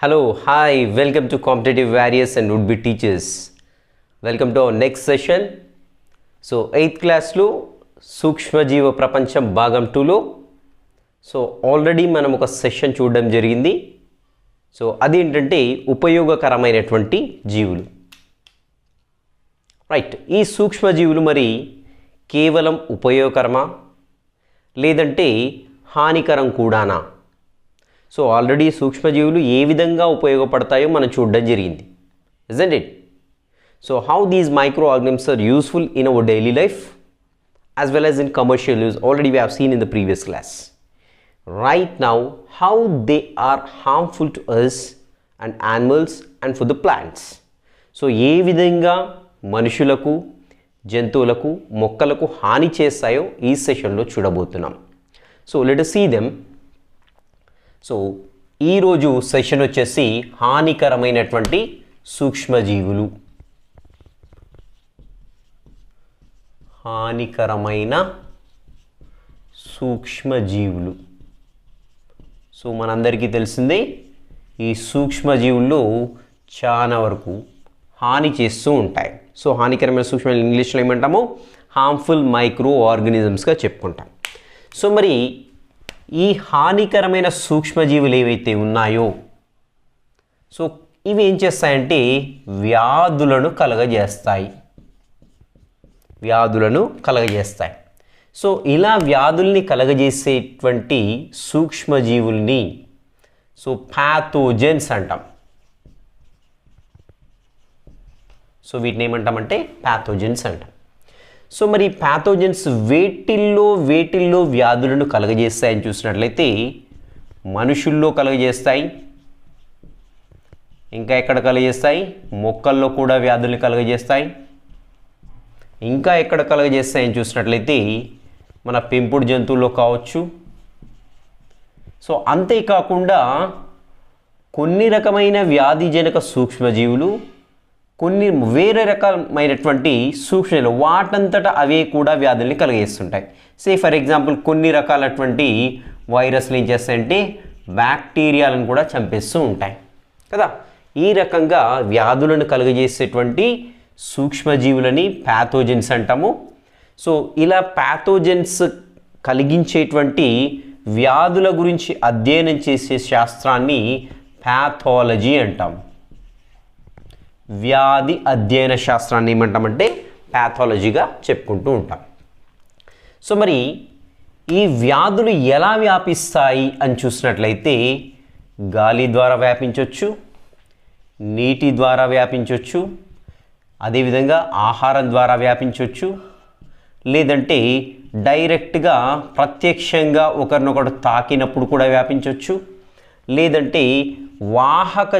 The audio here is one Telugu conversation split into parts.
Hello, hi, welcome to Competitive Warriors and Would-Be Teachers. Welcome to our next session. So, 8th class లో సూక్ష్మజీవ ప్రపంచం భాగం 2లో ఆల్రెడీ మనం ఒక సెషన్ చూడడం జరిగింది. అదేంటంటే ఉపయోగకరమైనటువంటి జీవులు. రైట్, ఈ సూక్ష్మజీవులు మరి కేవలం ఉపయోగకరమా లేదంటే హానికరం కూడానా? ఆల్రెడీ సూక్ష్మజీవులు ఏ విధంగా ఉపయోగపడతాయో మనం చూడడం జరిగింది, isn't it? How these microorganisms are useful in our daily life as well as in commercial use, already we have seen in the previous class. Right now, how they are harmful to us and animals and for the plants. ఏ విధంగా మనుషులకు, జంతువులకు, మొక్కలకు హాని చేస్తాయో ఈ సెషన్లో చూడబోతున్నాం. let us see them. ఈరోజు సెషన్ వచ్చేసి హానికరమైనటువంటి సూక్ష్మజీవులు. హానికరమైన సూక్ష్మజీవులు. మనందరికీ తెలిసిందే ఈ సూక్ష్మజీవుల్లో చాలా వరకు హాని చేస్తూ ఉంటాయి. హానికరమైన సూక్ష్మజీవులు ఇంగ్లీష్లో ఏమంటాము? హార్మ్ఫుల్ మైక్రో ఆర్గానిజమ్స్గా చెప్పుకుంటాం. మరి ఈ హానికరమైన సూక్ష్మజీవులు ఏవైతే ఉన్నాయో ఇవి ఏం చేస్తాయంటే వ్యాధులను కలగజేస్తాయి. ఇలా వ్యాధుల్ని కలగజేసేటువంటి సూక్ష్మజీవుల్ని ప్యాథోజన్స్ అంటాం. వీటిని ఏమంటామంటే ప్యాథోజన్స్ అంటాం. మరి ప్యాథోజన్స్ వేటిల్లో వ్యాధులను కలగజేస్తాయని చూసినట్లయితే మనుషుల్లో కలగజేస్తాయి, ఇంకా ఎక్కడ కలగజేస్తాయి? మొక్కల్లో కూడా వ్యాధుల్ని కలగజేస్తాయి. ఇంకా ఎక్కడ కలగజేస్తాయని చూసినట్లయితే మన పెంపుడు జంతువుల్లో కావచ్చు. అంతేకాకుండా కొన్ని రకమైన వ్యాధిజనక సూక్ష్మజీవులు, కొన్ని వేరే రకమైనటువంటి సూక్ష్మజీవులు వాటంతటా అవే కూడా వ్యాధుల్ని కలగజేస్తుంటాయి. ఫర్ ఎగ్జాంపుల్ కొన్ని రకాలటువంటి వైరస్లు ఏం చేస్తాయంటే బ్యాక్టీరియాలను కూడా చంపేస్తూ ఉంటాయి కదా. ఈ రకంగా వ్యాధులను కలుగజేసేటువంటి సూక్ష్మజీవులని ప్యాథోజన్స్ అంటాము. ఇలా ప్యాథోజన్స్ కలిగించేటువంటి వ్యాధుల గురించి అధ్యయనం చేసే శాస్త్రాన్ని ప్యాథాలజీ అంటాం. వ్యాధి అధ్యయన శాస్త్రాన్ని ఏమంటామంటే ప్యాథాలజీగా చెప్పుకుంటూ ఉంటాం. మరి ఈ వ్యాధులు ఎలా వ్యాపిస్తాయి అని చూసినట్లయితే గాలి ద్వారా వ్యాపించవచ్చు, నీటి ద్వారా వ్యాపించవచ్చు, అదేవిధంగా ఆహారం ద్వారా వ్యాపించవచ్చు, లేదంటే డైరెక్ట్గా ప్రత్యక్షంగా ఒకరినొకరు తాకినప్పుడు కూడా వ్యాపించవచ్చు, లేదంటే వాహక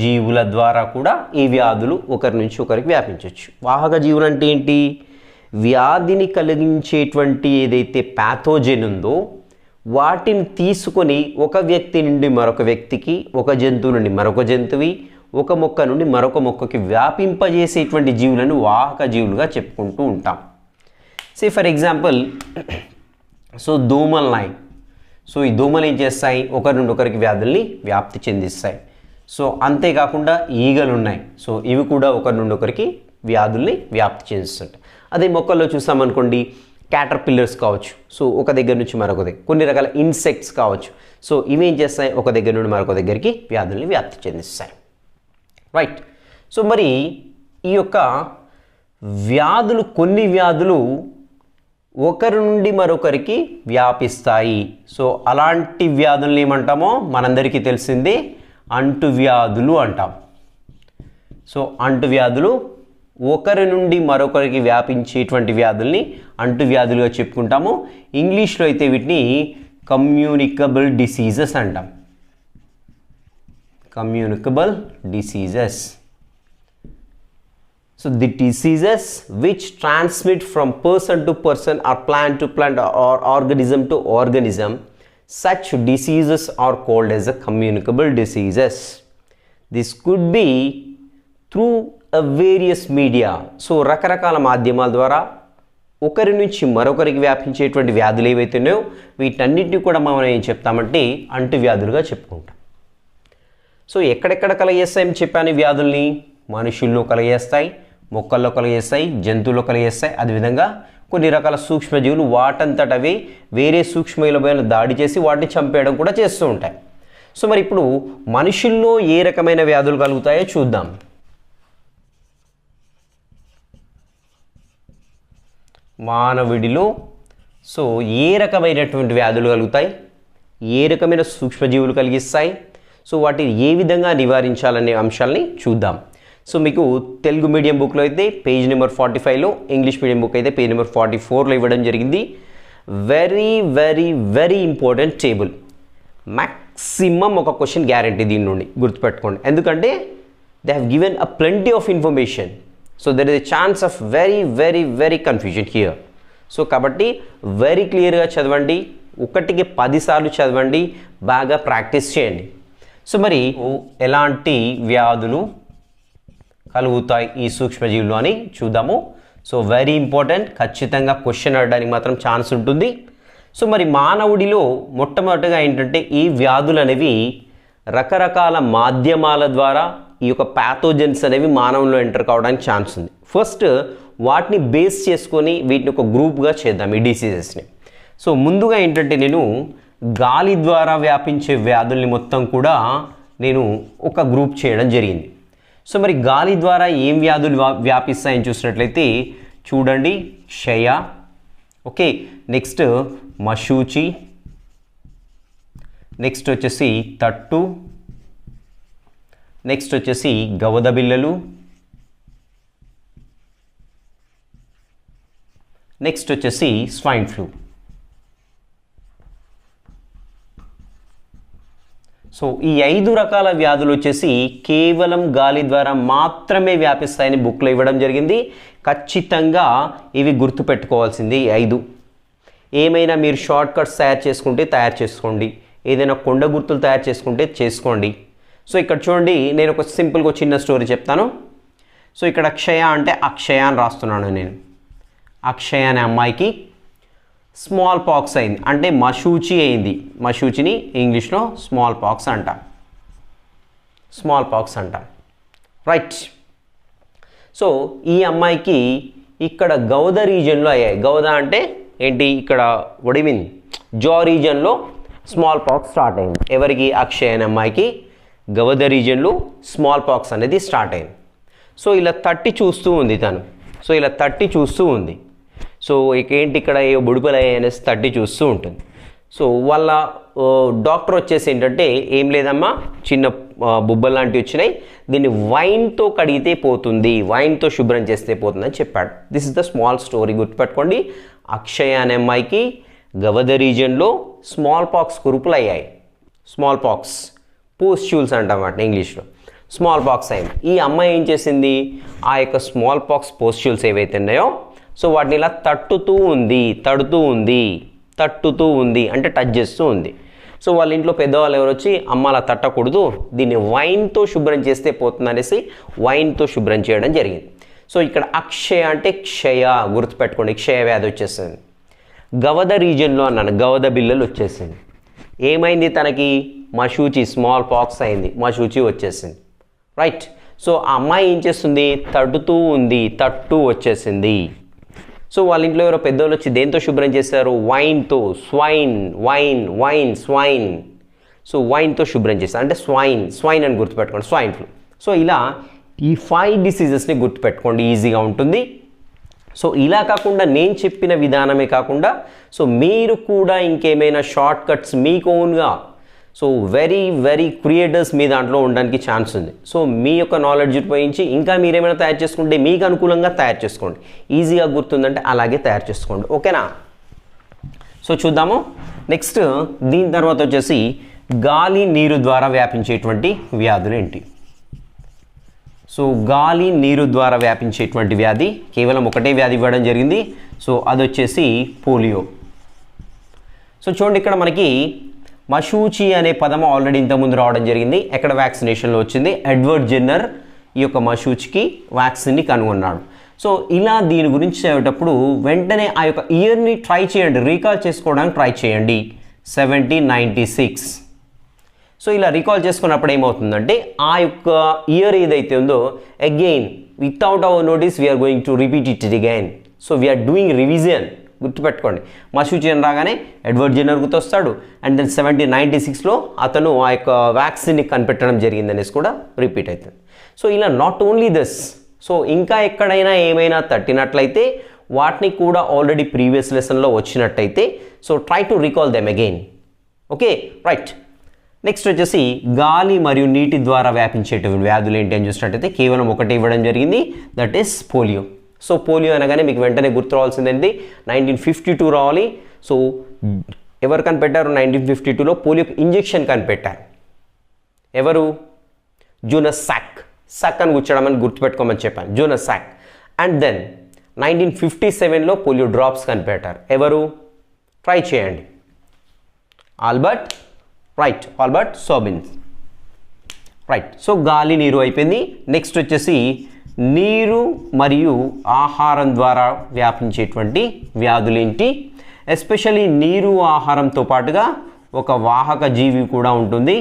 జీవుల ద్వారా కూడా ఈ వ్యాధులు ఒకరి నుంచి ఒకరికి వ్యాపించవచ్చు. వాహక జీవులు అంటే ఏంటి? వ్యాధిని కలిగించేటువంటి ఏదైతే ప్యాథోజన్ ఉందో వాటిని తీసుకొని ఒక వ్యక్తి నుండి మరొక వ్యక్తికి, ఒక జంతువు నుండి మరొక జంతువు, ఒక మొక్క నుండి మరొక మొక్కకి వ్యాపింపజేసేటువంటి జీవులను వాహక జీవులుగా చెప్పుకుంటూ ఉంటాం. ఫర్ ఎగ్జాంపుల్ దోమలున్నాయి. ఈ దోమలు ఏం చేస్తాయి? ఒకరి నుండి ఒకరికి వ్యాధుల్ని వ్యాప్తి చెందిస్తాయి. అంతేకాకుండా ఈగలు ఉన్నాయి. ఇవి కూడా ఒకరి నుండి ఒకరికి వ్యాధుల్ని వ్యాప్తి చెందిస్తుంటాయి. అదే మొక్కల్లో చూసామనుకోండి, క్యాటర్ పిల్లర్స్ కావచ్చు, ఒక దగ్గర నుంచి మరొక దగ్గర, కొన్ని రకాల ఇన్సెక్ట్స్ కావచ్చు. ఇవేం చేస్తాయి? ఒక దగ్గర నుండి మరొక దగ్గరికి వ్యాధుల్ని వ్యాప్తి చెందిస్తాయి. రైట్. మరి ఈ యొక్క వ్యాధులు, కొన్ని వ్యాధులు ఒకరి నుండి మరొకరికి వ్యాపిస్తాయి. అలాంటి వ్యాధుల్ని ఏమంటామో మనందరికీ తెలిసిందే అంటువ్యాధులు అంటాం. అంటువ్యాధులు ఒకరి నుండి మరొకరికి వ్యాపించేటువంటి వ్యాధుల్ని అంటువ్యాధులుగా చెప్పుకుంటాము. ఇంగ్లీష్లో అయితే వీటిని కమ్యూనికబుల్ డిసీజెస్ అంటాం. Communicable diseases. The diseases which transmit from person to person or plant to plant or organism to organism, such diseases are called as a communicable diseases. This could be through a various media. రకరకాల మాధ్యమాల ద్వారా ఒకరి నుంచి మరొకరికి వ్యాపించేటువంటి వ్యాధులు ఏవైతే ఉన్నాయో వీటన్నిటిని కూడా మనం ఏం చెప్తామంటే అంటువ్యాధులుగా చెప్పుకుంటాం. సో ఎక్కడెక్కడ కలగజేస్తాయని చెప్పాను వ్యాధుల్ని? మనుషుల్లో కలగజేస్తాయి, మొక్కల్లో కలగజేస్తాయి, జంతువుల్లో కలగజేస్తాయి. అదేవిధంగా కొన్ని రకాల సూక్ష్మజీవులు వాటంతటవే వేరే సూక్ష్మజీవులపైన దాడి చేసి వాటిని చంపేయడం కూడా చేస్తూ ఉంటాయి. సో మరి ఇప్పుడు మనుషుల్లో ఏ రకమైన వ్యాధులు కలుగుతాయో చూద్దాం. మానవుడిలో సో ఏ రకమైనటువంటి వ్యాధులు కలుగుతాయి, ఏ రకమైన సూక్ష్మజీవులు కలిగిస్తాయి, సో వాటిని ఏ విధంగా నివారించాలనే అంశాలని చూద్దాం. సో మీకు తెలుగు మీడియం బుక్లో అయితే పేజ్ నెంబర్ 45లో, ఇంగ్లీష్ మీడియం బుక్ అయితే పేజ్ నెంబర్ 44లో ఇవ్వడం జరిగింది. Very very very important table. Maximum ఒక క్వశ్చన్ గ్యారంటీ దీని నుండి గుర్తుపెట్టుకోండి. ఎందుకంటే they have given a plenty of information. So there is a chance of very very very confusion here. So కాబట్టి వెరీ క్లియర్గా చదవండి, ఒకటికి 10 సార్లు చదవండి, బాగా ప్రాక్టీస్ చేయండి. సో మరి ఎలాంటి వ్యాధులు కలుగుతాయి ఈ సూక్ష్మజీవులు అని చూద్దాము. సో వెరీ ఇంపార్టెంట్, ఖచ్చితంగా క్వశ్చన్ అడగడానికి మాత్రం ఛాన్స్ ఉంటుంది. సో మరి మానవుడిలో మొట్టమొదటిగా ఏంటంటే ఈ వ్యాధులు అనేవి రకరకాల మాధ్యమాల ద్వారా ఈ యొక్క ప్యాథోజన్స్ అనేవి మానవుల్లో ఎంటర్ కావడానికి ఛాన్స్ ఉంది. ఫస్ట్ వాటిని బేస్ చేసుకొని వీటిని ఒక గ్రూప్గా చేద్దాం ఈ డిసీజెస్ని. సో ముందుగా ఏంటంటే నేను గాలి ద్వారా వ్యాపించే వ్యాధుల్ని మొత్తం కూడా నేను ఒక గ్రూప్ చేయడం జరిగింది. సో మరి గాలి ద్వారా ఏం వ్యాధులు వ్యాపిస్తాయని చూసినట్లయితే చూడండి, క్షయ, ఓకే, నెక్స్ట్ మశూచి, నెక్స్ట్ వచ్చేసి తట్టు, నెక్స్ట్ వచ్చేసి గవద బిళ్ళలు, నెక్స్ట్ వచ్చేసి స్వైన్ ఫ్లూ. సో ఈ 5 రకాల వ్యాధులు వచ్చేసి కేవలం గాలి ద్వారా మాత్రమే వ్యాపిస్తాయని బుక్లో ఇవ్వడం జరిగింది. ఖచ్చితంగా ఇవి గుర్తుపెట్టుకోవాల్సింది 5. ఏమైనా మీరు షార్ట్ కట్స్ తయారు చేసుకుంటే తయారు చేసుకోండి, ఏదైనా కొండ గుర్తులు తయారు చేసుకుంటే చేసుకోండి. సో ఇక్కడ చూడండి, నేను ఒక సింపుల్గా చిన్న స్టోరీ చెప్తాను. సో ఇక్కడ అక్షయ అంటే అక్షయ అని రాస్తున్నాను నేను. అక్షయ అనే అమ్మాయికి స్మాల్ పాక్స్ అయింది, అంటే మశూచి అయింది. మశూచిని ఇంగ్లీష్లో స్మాల్ పాక్స్ అంటాం, స్మాల్ పాక్స్ అంటాం, రైట్. సో ఈ అమ్మాయికి ఇక్కడ గౌద రీజియన్లో అయ్యాయి. గౌద అంటే ఏంటి? ఇక్కడ ఒడిమిన్ జా రీజియన్లో స్మాల్ పాక్స్ స్టార్ట్ అయింది. ఎవరికి? అక్షయ్ అనే అమ్మాయికి గౌద రీజియన్లో స్మాల్ పాక్స్ అనేది స్టార్ట్ అయింది. సో ఇలా తట్టి చూస్తూ ఉంది తను. సో ఇలా తట్టి చూస్తూ ఉంది. సో ఏంటి ఇక్కడ ఏ బుడిపలు అనేసి తట్టి చూస్తూ ఉంటుంది. సో వాళ్ళ డాక్టర్ వచ్చేసి ఏంటంటే ఏం లేదమ్మా, చిన్న బుబ్బలు లాంటివి వచ్చినాయి, దీన్ని వైన్తో కడిగితే పోతుంది, వైన్తో శుభ్రం చేస్తే పోతుంది అని చెప్పాడు. This is the small story, గుర్తుపెట్టుకోండి. అక్షయ అనే అమ్మాయికి గవద రీజియన్లో స్మాల్ పాక్స్ కురుపులు అయ్యాయి. స్మాల్ పాక్స్ పోస్ట్యూల్స్ అంటాం వాటిని ఇంగ్లీష్లో. స్మాల్ పాక్స్ అయింది. ఈ అమ్మాయి ఏం చేసింది? ఆ యొక్క స్మాల్ పాక్స్ పోస్ట్యూల్స్ ఏవైతే ఉన్నాయో సో వాటిని ఇలా తట్టుతూ ఉంది, తడుతూ ఉంది, తట్టుతూ ఉంది అంటే టచ్ చేస్తూ ఉంది. సో వాళ్ళ ఇంట్లో పెద్దవాళ్ళు ఎవరు వచ్చి అమ్మ అలా తట్టకూడదు, దీన్ని వైన్తో శుభ్రం చేస్తే పోతుంది అనేసి వైన్తో శుభ్రం చేయడం జరిగింది. సో ఇక్కడ అక్షయ అంటే క్షయ, గుర్తుపెట్టుకోండి, క్షయ వ్యాధి వచ్చేసింది. గవద రీజియన్లో అన్నాను, గవద బిళ్ళలు వచ్చేసింది. ఏమైంది తనకి? మశూచి, స్మాల్ పాక్స్ అయింది, మశూచి వచ్చేసింది, రైట్. సో ఆ అమ్మాయి ఏం చేస్తుంది? తడుతూ ఉంది, తట్టు వచ్చేసింది. సో వాళ్ళ ఇంట్లో ఎవరో పెద్దోళ్ళు వచ్చి దేంతో శుభ్రం చేశారు? వైన్తో. Swine, wine, wine, swine. So వైన్తో శుభ్రం చేస్తారు, అంటే స్వైన్, స్వైన్ అని గుర్తుపెట్టుకోండి, స్వైన్ ఫ్లూ. సో ఇలా ఈ 5 డిసీజెస్ని గుర్తుపెట్టుకోండి, ఈజీగా ఉంటుంది. సో ఇలా కాకుండా నేను చెప్పిన విధానమే కాకుండా సో మీరు కూడా ఇంకేమైనా షార్ట్ కట్స్ మీకు ఓన్గా సో వెరీ వెరీ క్రియేటర్స్ మీ దాంట్లో ఉండడానికి ఛాన్స్ ఉంది. సో మీ యొక్క నాలెడ్జ్ ఉపయోగించి ఇంకా మీరేమైనా తయారు చేసుకుంటే మీకు అనుకూలంగా తయారు చేసుకోండి, ఈజీగా గుర్తుందంటే అలాగే తయారు చేసుకోండి, ఓకేనా. సో చూద్దాము నెక్స్ట్. దీని తర్వాత వచ్చేసి గాలి నీరు ద్వారా వ్యాపించేటువంటి వ్యాధులు ఏంటి? సో గాలి నీరు ద్వారా వ్యాపించేటువంటి వ్యాధి కేవలం ఒకటే వ్యాధి ఇవ్వడం జరిగింది. సో అది వచ్చేసి పోలియో. సో చూడండి, ఇక్కడ మనకి మశూచి అనే పదం ఆల్రెడీ ఇంతకుముందు రావడం జరిగింది. ఎక్కడ? వ్యాక్సినేషన్లో వచ్చింది. ఎడ్వర్డ్ జెన్నర్ ఈ యొక్క మశూచికి వ్యాక్సిన్ని కనుగొన్నాడు. సో ఇలా దీని గురించి చదివేటప్పుడు వెంటనే ఆ యొక్క ఇయర్ని ట్రై చేయండి, రీకాల్ చేసుకోవడానికి ట్రై చేయండి. 1796. సో ఇలా రీకాల్ చేసుకున్నప్పుడు ఏమవుతుందంటే ఆ యొక్క ఇయర్ ఏదైతే ఉందో again without our notice we're going to repeat it again. So we're doing revision. గుర్తుపెట్టుకోండి, మసూచియన్ రాగానే ఎడ్వర్డ్ జెన్నర్ గుర్తొస్తాడు. అండ్ దెన్ 1796లో అతను ఆ యొక్క వ్యాక్సిన్ని కనిపెట్టడం జరిగిందనేసి కూడా రిపీట్ అవుతుంది. సో ఇలా నాట్ ఓన్లీ దిస్, సో ఇంకా ఎక్కడైనా ఏమైనా తట్టినట్లయితే వాటిని కూడా ఆల్రెడీ ప్రీవియస్ లెసన్లో వచ్చినట్టయితే so try to recall them again. Okay, right. Next వచ్చేసి గాలి మరియు నీటి ద్వారా వ్యాపించేటువంటి వ్యాధులు ఏంటి అని చూసినట్టయితే కేవలం ఒకటి ఇవ్వడం జరిగింది, that is polio. So polio అనగానే మీకు వెంటనే గుర్తు రావాల్సింది 1952 రావాలి. సో ఎవరు కనిపెట్టారు? 1952లో పోలియోకి ఇంజెక్షన్ కనిపెట్టారు. ఎవరు? జోనస్ సాక్. సాక్ అని కూర్చోడం అని గుర్తుపెట్టుకోమని చెప్పాను, జోనస్ సాక్. అండ్ దెన్ 1957లో పోలియో డ్రాప్స్ కనిపెట్టారు. ఎవరు? ట్రై చేయండి. Albert, right, Albert Sabins, right. So గాలి నీరు అయిపోయింది. నెక్స్ట్ వచ్చేసి నీరు మరియు ఆహారం ద్వారా వ్యాపించేటువంటి వ్యాధులేంటి? ఎస్పెషల్లీ నీరు ఆహారంతో పాటుగా ఒక వాహక జీవి కూడా ఉంటుంది.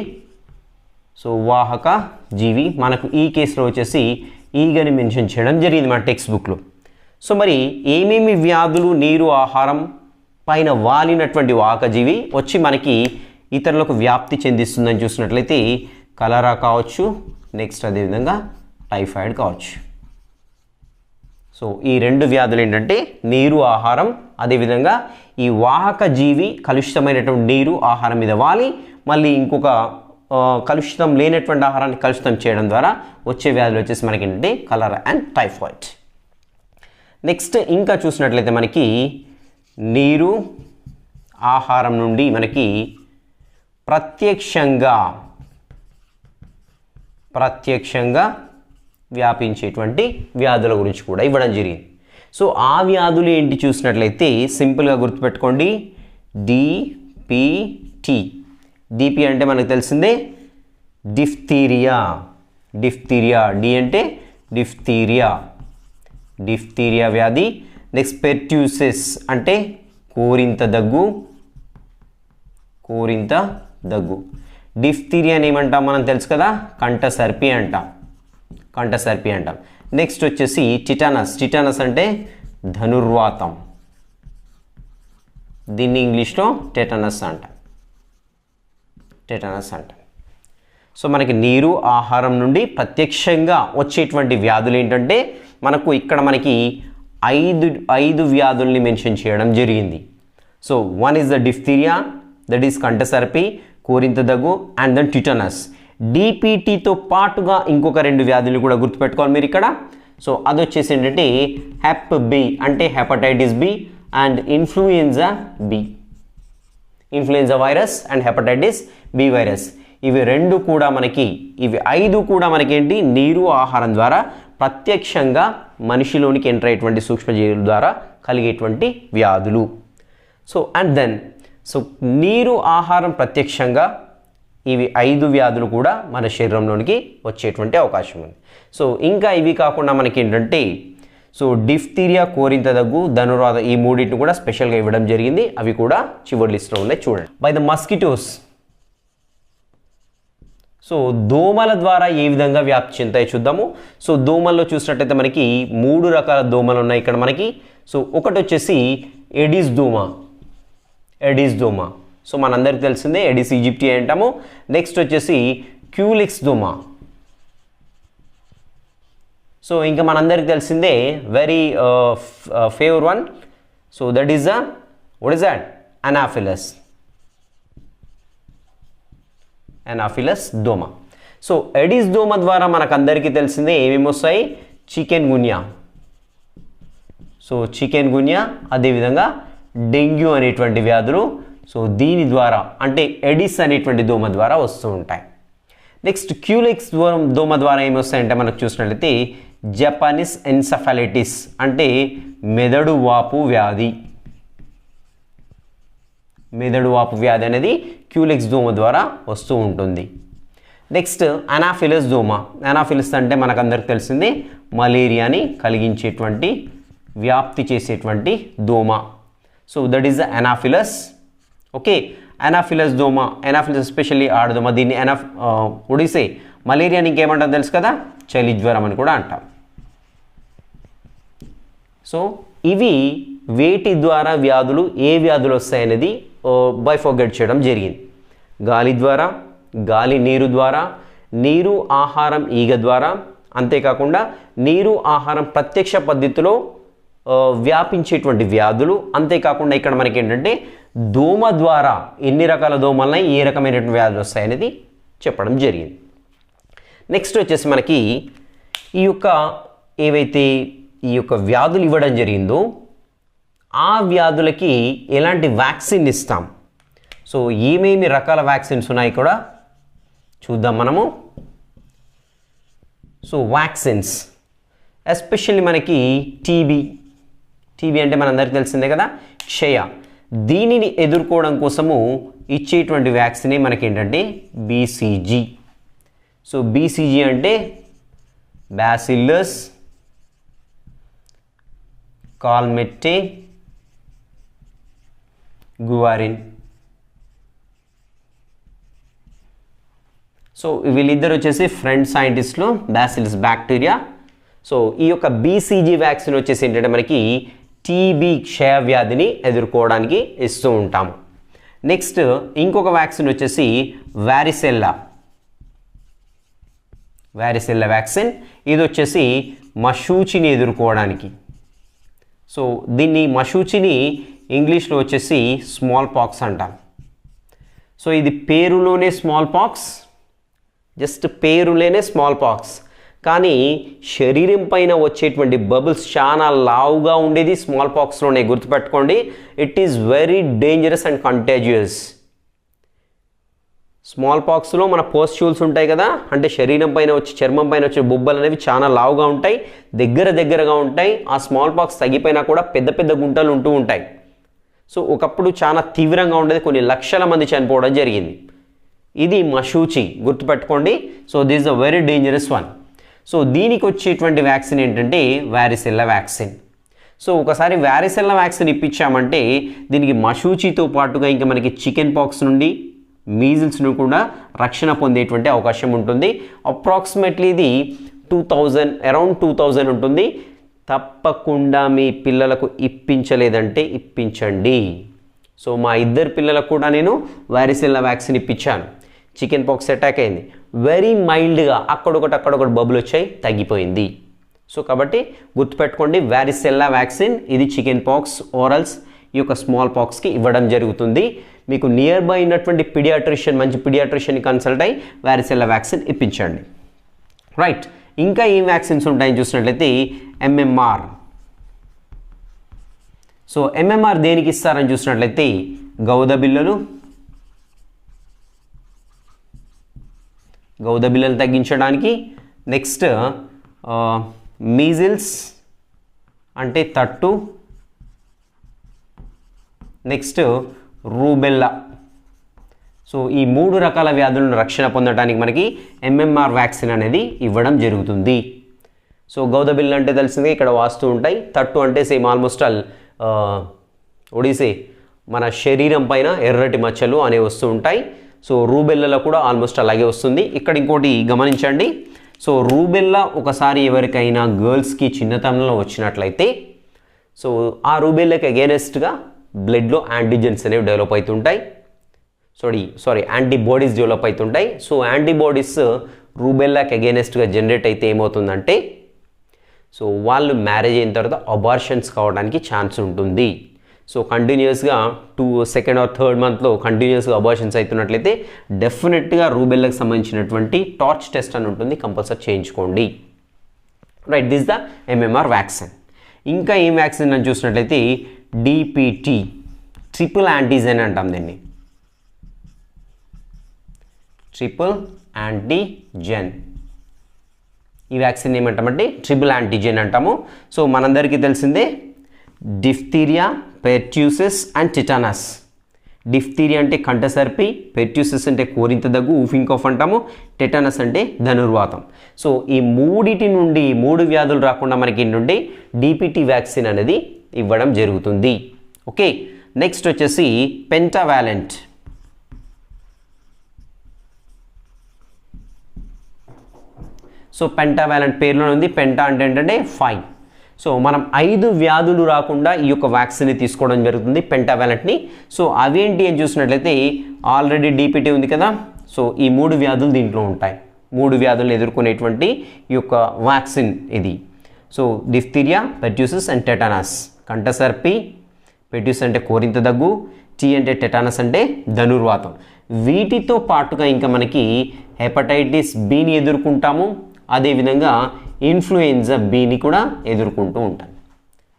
సో వాహక జీవి మనకు ఈ కేసులో వచ్చేసి ఈగని మెన్షన్ చేయడం జరిగింది మన టెక్స్ట్ బుక్లో. సో మరి ఏమేమి వ్యాధులు నీరు ఆహారం పైన వాలినటువంటి వాహక జీవి వచ్చి మనకి ఇతరులకు వ్యాప్తి చెందిస్తుందని చూసినట్లయితే కలరా కావచ్చు, నెక్స్ట్ అదేవిధంగా టైఫాయిడ్ కావచ్చు. సో ఈ రెండు వ్యాధులు ఏంటంటే నీరు ఆహారం, అదేవిధంగా ఈ వాహక జీవి కలుషితమైనటువంటి నీరు ఆహారం మీద వాలి మళ్ళీ ఇంకొక కలుషితం లేనటువంటి ఆహారాన్ని కలుషితం చేయడం ద్వారా వచ్చే వ్యాధులు వచ్చేసి మనకి ఏంటంటే కలరా అండ్ టైఫాయిడ్. నెక్స్ట్ ఇంకా చూసినట్లయితే మనకి నీరు ఆహారం నుండి మనకి ప్రత్యక్షంగా వ్యాపించేటువంటి వ్యాధుల గురించి కూడా ఇవ్వడం జరిగింది. సో ఆ వ్యాధులు ఏంటి చూసినట్లయితే సింపుల్గా గుర్తుపెట్టుకోండి, డిపిటి. డిపి అంటే మనకు తెలిసిందే డిఫ్తీరియా. డి అంటే డిఫ్తీరియా వ్యాధి. నెక్స్ట్ పెర్ట్యూసిస్ అంటే కోరింత దగ్గు. డిఫ్తీరియాని ఏమంటాం మనం తెలుసు కదా, కంఠసర్పి అంటాం. నెక్స్ట్ వచ్చేసి టిటానస్ అంటే ధనుర్వాతం. దీన్ని ఇంగ్లీష్లో టెటనస్ అంటాం. సో మనకి నీరు ఆహారం నుండి ప్రత్యక్షంగా వచ్చేటువంటి వ్యాధులు ఏంటంటే మనకు ఇక్కడ మనకి ఐదు వ్యాధుల్ని మెన్షన్ చేయడం జరిగింది. So one is the diphtheria, that is కంఠసర్పి, కోరింత దగ్గు అండ్ దెన్ టిటానస్. డిపిటితో పాటుగా ఇంకొక రెండు వ్యాధులు కూడా గుర్తుపెట్టుకోవాలి మీరు ఇక్కడ. సో అది వచ్చేసి ఏంటంటే హెప్ బి అంటే hepatitis B and influenza virus and hepatitis B virus. ఇవి ఐదు కూడా మనకి ఏంటి నీరు ఆహారం ద్వారా ప్రత్యక్షంగా మనిషిలోనికి ఎంటర్ అయ్యేటువంటి సూక్ష్మజీవుల ద్వారా కలిగేటువంటి వ్యాధులు. సో అండ్ దెన్ నీరు ఆహారం ప్రత్యక్షంగా ఇవి 5 వ్యాధులు కూడా మన శరీరంలోనికి వచ్చేటువంటి అవకాశం ఉంది. సో ఇంకా ఇవి కాకుండా మనకి ఏంటంటే సో డిఫ్తీరియా, కోరింత దగ్గు, ధనుర్వాతం ఈ మూడింటిని కూడా స్పెషల్గా ఇవ్వడం జరిగింది. అవి కూడా చివరి లిస్ట్లో ఉన్నాయి చూడండి. By the mosquitoes. సో దోమల ద్వారా ఏ విధంగా వ్యాప్తి చెందుతాయో చూద్దాము. సో దోమల్లో చూసినట్టయితే మనకి 3 రకాల దోమలు ఉన్నాయి ఇక్కడ మనకి. సో ఒకటి వచ్చేసి ఎడిస్ దోమ. సో మనందరికీ తెలిసిందే ఎడిస్ ఈజిప్టి అంటాము. నెక్స్ట్ వచ్చేసి క్యూలిక్స్ దోమ. సో ఇంకా మనందరికీ తెలిసిందే very favour one. So that is what is that? Anopheles దోమ. సో ఎడిస్ దోమ ద్వారా మనకందరికీ తెలిసిందే ఏమేమి వస్తాయి? చికెన్ గున్యా, అదేవిధంగా డెంగ్యూ అనేటువంటి వ్యాధులు. సో దీని ద్వారా అంటే ఎడిస్ అనేటువంటి దోమ ద్వారా వస్తూ ఉంటాయి. నెక్స్ట్ క్యూలిక్స్ దోమ ద్వారా ఏమి వస్తాయంటే మనకు చూసినట్లయితే జపానీస్ ఎన్సెఫాలిటిస్ అంటే మెదడు వాపు వ్యాధి అనేది క్యూలిక్స్ దోమ ద్వారా వస్తూ ఉంటుంది. నెక్స్ట్ అనాఫిలస్ దోమ. అనాఫిలస్ అంటే మనకందరికి తెలిసింది మలేరియాని కలిగించేటువంటి వ్యాప్తి చేసేటువంటి దోమ. So that is the Anopheles. Okay, Anopheles దోమ, అనాఫిలస్ ఎస్పెషల్లీ ఆడదోమ. దీన్ని ఒడిసే మలేరియాని ఇంకేమంటాం తెలుసు కదా, చలి జ్వరం అని కూడా అంటాం. సో ఇవి వేటి ద్వారా వ్యాధులు, ఏ వ్యాధులు వస్తాయనేది బైఫోగేట్ చేయడం జరిగింది. గాలి ద్వారా, గాలి నీరు ద్వారా, నీరు ఆహారం ఈగ ద్వారా, అంతేకాకుండా నీరు ఆహారం ప్రత్యక్ష పద్ధతిలో వ్యాపించేటువంటి వ్యాధులు, అంతేకాకుండా ఇక్కడ మనకి ఏంటంటే దోమ ద్వారా ఎన్ని రకాల దోమలున్నాయి, ఏ రకమైనటువంటి వ్యాధులు వస్తాయనేది చెప్పడం జరిగింది. నెక్స్ట్ వచ్చేసి మనకి ఈ యొక్క ఏవైతే ఈ యొక్క వ్యాధులు ఇవ్వడం జరిగిందో ఆ వ్యాధులకి ఎలాంటి వ్యాక్సిన్ ఇస్తాం. సో ఏమేమి రకాల వ్యాక్సిన్స్ ఉన్నాయి కూడా చూద్దాం మనము. సో వ్యాక్సిన్స్ ఎస్పెషల్లీ మనకి టీబీ అంటే మనందరికీ తెలిసిందే కదా, క్షయ. దీనిని ఎదుర్కోవడం కోసము ఇచ్చేటువంటి వ్యాక్సినే మనకి ఏంటంటే బీసీజీ. సో బీసీజీ అంటే బ్యాసిల్లస్ కాల్మెట్టే గువారిన్. సో వీళ్ళిద్దరు వచ్చేసి ఫ్రెండ్ సైంటిస్టులు, బ్యాసిల్లస్ బ్యాక్టీరియా. సో ఈ యొక్క బీసీజీ వ్యాక్సిన్ వచ్చేసి ఏంటంటే మనకి టీబీ క్షయ వ్యాధిని ఎదుర్కోవడానికి ఇస్తూ ఉంటాము. నెక్స్ట్ ఇంకొక వ్యాక్సిన్ వచ్చేసి వారిసెల్లా వ్యాక్సిన్. ఇది వచ్చేసి మశూచిని ఎదుర్కోవడానికి. సో దీన్ని మశూచిని ఇంగ్లీష్లో వచ్చేసి స్మాల్ పాక్స్ అంటాం. సో ఇది పేరులోనే స్మాల్ పాక్స్, జస్ట్ పేరులోనే స్మాల్ పాక్స్, కానీ శరీరం పైన వచ్చేటువంటి బబుల్స్ చాలా లావుగా ఉండేది స్మాల్ పాక్స్లోనే, గుర్తుపెట్టుకోండి. It is very dangerous and contagious. Small పాక్స్లో మన పోస్ట్యూల్స్ ఉంటాయి కదా, అంటే శరీరం పైన వచ్చి చర్మం పైన వచ్చే బొబ్బలు అనేవి చాలా లావుగా ఉంటాయి, దగ్గరగా ఉంటాయి. ఆ స్మాల్ పాక్స్ తగ్గిపోయినా కూడా పెద్ద పెద్ద గుంటలు ఉంటూ ఉంటాయి. సో ఒకప్పుడు చాలా తీవ్రంగా ఉండేది, కొన్ని లక్షల మంది చనిపోవడం జరిగింది. ఇది మశూచి, గుర్తుపెట్టుకోండి. So this is a very dangerous one. So దీనికి వచ్చేటువంటి వ్యాక్సిన్ ఏంటంటే వారిసెల్లా వ్యాక్సిన్. సో ఒకసారి వారిసెల్లా వ్యాక్సిన్ ఇప్పించామంటే దీనికి మశూచితో పాటుగా ఇంకా మనకి చికెన్ పాక్స్ నుండి, మీజిల్స్ నుండి కూడా రక్షణ పొందేటువంటి అవకాశం ఉంటుంది. అప్రాక్సిమేట్లీ ఇది అరౌండ్ 2000 ఉంటుంది. తప్పకుండా మీ పిల్లలకు ఇప్పించలేదంటే ఇప్పించండి. సో మా ఇద్దరు పిల్లలకు కూడా నేను వారిసెల్లా వ్యాక్సిన్ ఇప్పించాను. చికెన్ పాక్స్ అటాక్ అయింది, వెరీ మైల్డ్గా అక్కడొకటి బబుల్ వచ్చాయి, తగ్గిపోయింది. సో కాబట్టి గుర్తుపెట్టుకోండి, వారిసెల్లా వ్యాక్సిన్ ఇది చికెన్ పాక్స్, ఓరల్స్, ఈ యొక్క స్మాల్ పాక్స్కి ఇవ్వడం జరుగుతుంది. మీకు నియర్ బై ఉన్నటువంటి మంచి పీడియాట్రిషియన్ని కన్సల్ట్ అయ్యి వారిసెల్లా వ్యాక్సిన్ ఇప్పించండి. రైట్, ఇంకా ఏం వ్యాక్సిన్స్ ఉంటాయని చూసినట్లయితే ఎంఎంఆర్. సో ఎంఎంఆర్ దేనికి ఇస్తారని చూసినట్లయితే గౌద బిళ్ళలు తగ్గించడానికి. నెక్స్ట్ మీజిల్స్ అంటే తట్టు. Next rubella. సో ఈ 3 రకాల వ్యాధులను రక్షణ పొందడానికి మనకి ఎంఎంఆర్ వ్యాక్సిన్ అనేది ఇవ్వడం జరుగుతుంది. సో గౌద బిళ్ళ అంటే తెలిసిందే, ఇక్కడ వాస్తూ ఉంటాయి. తట్టు అంటే సేమ్ ఆల్మోస్ట్ ఆల్ ఒడిసే మన శరీరం పైన ఎర్రటి మచ్చలు అనేవి వస్తూ ఉంటాయి. సో రూబెల్లాలో కూడా ఆల్మోస్ట్ అలాగే వస్తుంది. ఇక్కడ ఇంకోటి గమనించండి. సో రూబెల్లా ఒకసారి ఎవరికైనా గర్ల్స్కి చిన్నతనంలో వచ్చినట్లయితే సో ఆ రూబెల్లాకి అగేనెస్ట్గా బ్లడ్లో యాంటీజెన్స్ అనేవి డెవలప్ అవుతుంటాయి. యాంటీబాడీస్ డెవలప్ అవుతుంటాయి. సో యాంటీబాడీస్ రూబెల్లాకి అగేనెస్ట్గా జనరేట్ అయితే ఏమవుతుందంటే సో వాళ్ళు మ్యారేజ్ అయిన తర్వాత అబార్షన్స్ కావడానికి ఛాన్స్ ఉంటుంది. సో కంటిన్యూస్గా సెకండ్ ఆర్ థర్డ్ మంత్లో కంటిన్యూస్గా అబార్షన్స్ అవుతున్నట్లయితే డెఫినెట్గా రూబెల్లాకి సంబంధించినటువంటి టార్చ్ టెస్ట్ అని ఉంటుంది, కంపల్సరీ చేయించుకోండి. Right, this the MMR vaccine. ఇంకా ఏం వ్యాక్సిన్ అని చూసినట్లయితే డిపిటి, ట్రిపుల్ యాంటీజెన్ అంటాం దీన్ని. ట్రిపుల్ యాంటీజెన్, ఈ వ్యాక్సిన్ ఏమంటామంటే ట్రిపుల్ యాంటీజెన్ అంటాము. సో మనందరికీ తెలిసిందే డిఫ్తీరియా, పెర్ట్యూసిస్ అండ్ టిటానస్. డిఫ్తీరియా అంటే కంఠసర్పి, పెర్ట్యూసిస్ అంటే కోరింత దగ్గు, ఊఫింగ్ కాఫ్ అంటాము, టెటనస్ అంటే ధనుర్వాతం. సో ఈ మూడిటి నుండి 3 వ్యాధులు రాకుండా మనకి నుండి డిపిటి వ్యాక్సిన్ అనేది ఇవ్వడం జరుగుతుంది. ఓకే, నెక్స్ట్ వచ్చేసి పెంటావాలెంట్. సో పెంటావాలెంట్ పేరులో ఉంది, పెంటా అంటే ఏంటంటే 5. సో మనం 5 వ్యాధులు రాకుండా ఈ యొక్క వ్యాక్సిన్ని తీసుకోవడం జరుగుతుంది పెంటావాలెంట్ని. సో అవేంటి అని చూసినట్లయితే ఆల్రెడీ డిపిటీ ఉంది కదా, సో ఈ 3 వ్యాధులు దీంట్లో ఉంటాయి. 3 వ్యాధులను ఎదుర్కొనేటువంటి ఈ యొక్క వ్యాక్సిన్ ఇది. So diphtheria, pertussis and tetanus. కంఠసర్పి, పెర్ట్యూసిస్ అంటే కోరింత దగ్గు, టీ అంటే టెటానస్ అంటే ధనుర్వాతం. వీటితో పాటుగా ఇంకా మనకి హెపటైటిస్ బిని ఎదుర్కొంటాము, అదేవిధంగా ఇన్ఫ్లుయెంజా బిని కూడా ఎదుర్కొంటూ ఉంటాం.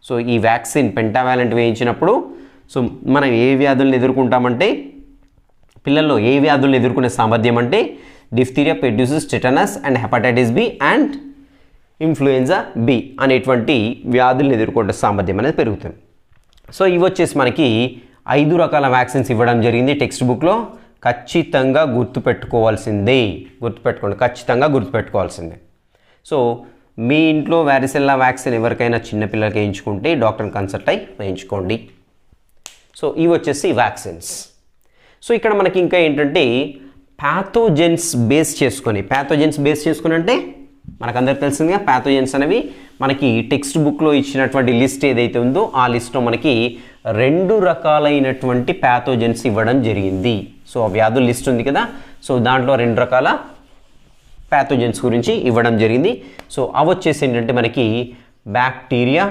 సో ఈ వ్యాక్సిన్ పెంటావాలెంట్ వేయించినప్పుడు సో మనం ఏ వ్యాధులను ఎదుర్కొంటామంటే, పిల్లల్లో ఏ వ్యాధులను ఎదుర్కొనే సామర్థ్యం అంటే diphtheria, pertussis, tetanus and hepatitis B and influenza B అనేటువంటి వ్యాధులను ఎదుర్కొనే సామర్థ్యం అనేది పెరుగుతుంది. సో ఇవి వచ్చేసి మనకి 5 రకాల వ్యాక్సిన్స్ ఇవ్వడం జరిగింది టెక్స్ట్ బుక్లో. ఖచ్చితంగా గుర్తుపెట్టుకోవాల్సిందే, ఖచ్చితంగా గుర్తుపెట్టుకోవాల్సిందే. సో మీ ఇంట్లో వ్యారిసెల్లా వ్యాక్సిన్ ఎవరికైనా చిన్నపిల్లలకి వేయించుకుంటే డాక్టర్ని కన్సల్ట్ అయ్యి వేయించుకోండి. సో ఇవి వచ్చేసి వ్యాక్సిన్స్. సో ఇక్కడ మనకి ఇంకా ఏంటంటే ప్యాథోజెన్స్ బేస్ చేసుకొని అంటే మనకందరికి తెలిసిందిగా ప్యాథోజెన్స్ అనేవి మనకి టెక్స్ట్ బుక్లో ఇచ్చినటువంటి లిస్ట్ ఏదైతే ఉందో ఆ లిస్ట్లో మనకి 2 రకాలైనటువంటి ప్యాథోజెన్స్ ఇవ్వడం జరిగింది. సో ఆ వ్యాధుల లిస్ట్ ఉంది కదా, సో దాంట్లో 2 రకాల ప్యాథోజెన్స్ గురించి ఇవ్వడం జరిగింది. సో అవి వచ్చేసి ఏంటంటే మనకి బ్యాక్టీరియా,